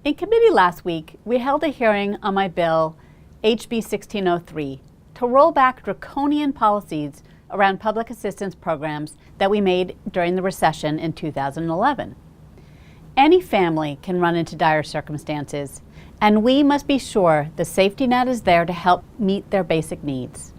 In committee last week, we held a hearing on my bill, HB 1603, to roll back draconian policies around public assistance programs that we made during the recession in 2011. Any family can run into dire circumstances, and we must be sure the safety net is there to help meet their basic needs.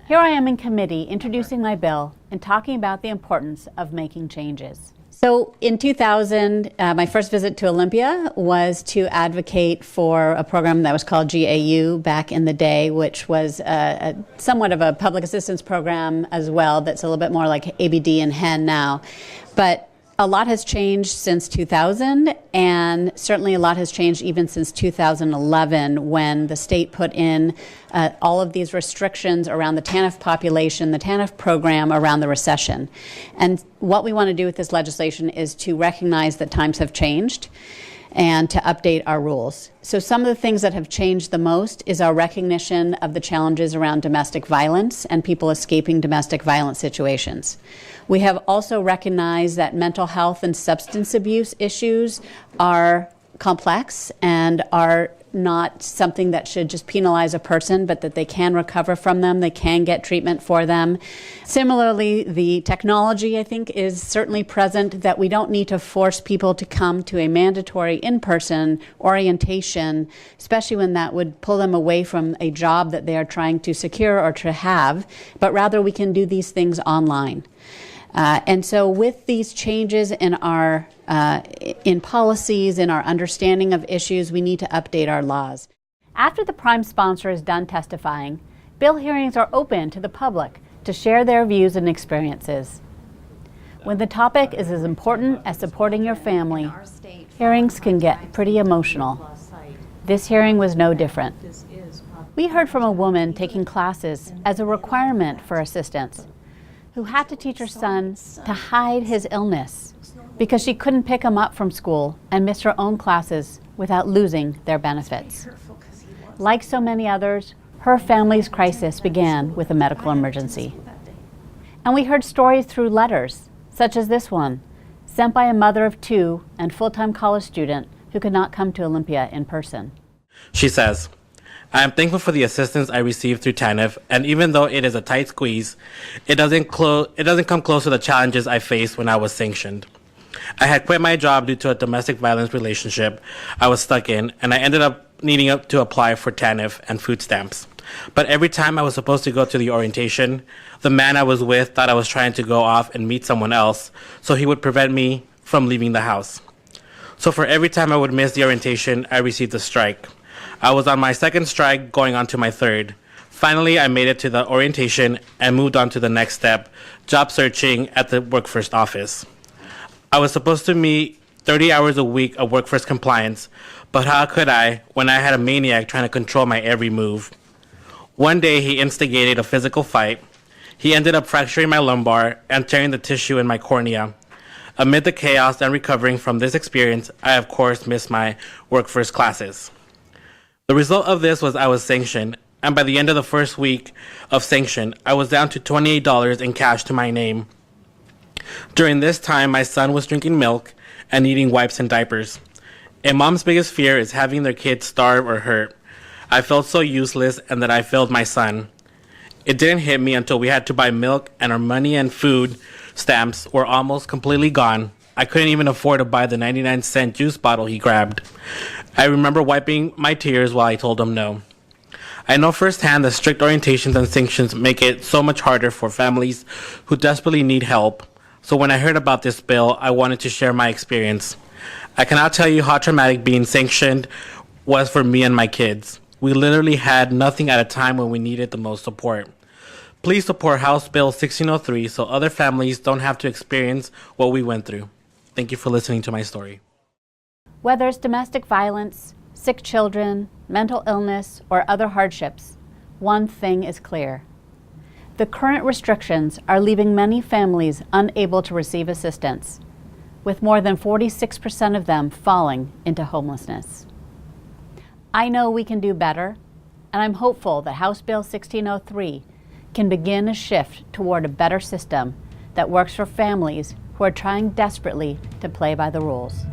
Here I am in committee introducing my bill and talking about the importance of making changes. So in 2000, my first visit to Olympia was to advocate for a program that was called GAU back in the day, which was somewhat of a public assistance program as well, that's a little bit more like ABD and HEN now. But a lot has changed since 2000, and certainly a lot has changed even since 2011 when the state put in all of these restrictions around the TANF population, the TANF program around the recession. And what we want to do with this legislation is to recognize that times have changed and to update our rules. So some of the things that have changed the most is our recognition of the challenges around domestic violence and people escaping domestic violence situations. We have also recognized that mental health and substance abuse issues are complex and are not something that should just penalize a person, but that they can recover from them, they can get treatment for them. Similarly, the technology, I think, is certainly present, that we don't need to force people to come to a mandatory in-person orientation, especially when that would pull them away from a job that they are trying to secure or to have, but rather we can do these things online. And so with these changes in our in policies, in our understanding of issues, we need to update our laws. After the prime sponsor is done testifying, bill hearings are open to the public to share their views and experiences. When the topic is as important as supporting your family, hearings can get pretty emotional. This hearing was no different. We heard from a woman taking classes as a requirement for assistance, who had to teach her son to hide his illness because she couldn't pick him up from school and miss her own classes without losing their benefits. Like so many others, her family's crisis began with a medical emergency. And we heard stories through letters, such as this one, sent by a mother of two and full-time college student who could not come to Olympia in person. She says, I am thankful for the assistance I received through TANF, and even though it is a tight squeeze, it doesn't come close to the challenges I faced when I was sanctioned. I had quit my job due to a domestic violence relationship I was stuck in, and I ended up needing to apply for TANF and food stamps. But every time I was supposed to go to the orientation, the man I was with thought I was trying to go off and meet someone else, so he would prevent me from leaving the house. So for every time I would miss the orientation, I received a strike. I was on my second strike, going on to my third. Finally, I made it to the orientation and moved on to the next step, job searching at the Work First office. I was supposed to meet 30 hours a week of Work First compliance, but how could I when I had a maniac trying to control my every move? One day, he instigated a physical fight. He ended up fracturing my lumbar and tearing the tissue in my cornea. Amid the chaos and recovering from this experience, I of course missed my Work First classes. The result of this was I was sanctioned, and by the end of the first week of sanction, I was down to $28 in cash to my name. During this time, my son was drinking milk and needing wipes and diapers. A mom's biggest fear is having their kids starve or hurt. I felt so useless and that I failed my son. It didn't hit me until we had to buy milk and our money and food stamps were almost completely gone. I couldn't even afford to buy the 99-cent juice bottle he grabbed. I remember wiping my tears while I told him no. I know firsthand that strict orientations and sanctions make it so much harder for families who desperately need help. So when I heard about this bill, I wanted to share my experience. I cannot tell you how traumatic being sanctioned was for me and my kids. We literally had nothing at a time when we needed the most support. Please support House Bill 1603 so other families don't have to experience what we went through. Thank you for listening to my story. Whether it's domestic violence, sick children, mental illness, or other hardships, one thing is clear. The current restrictions are leaving many families unable to receive assistance, with more than 46% of them falling into homelessness. I know we can do better, and I'm hopeful that House Bill 1603 can begin a shift toward a better system that works for families who are trying desperately to play by the rules.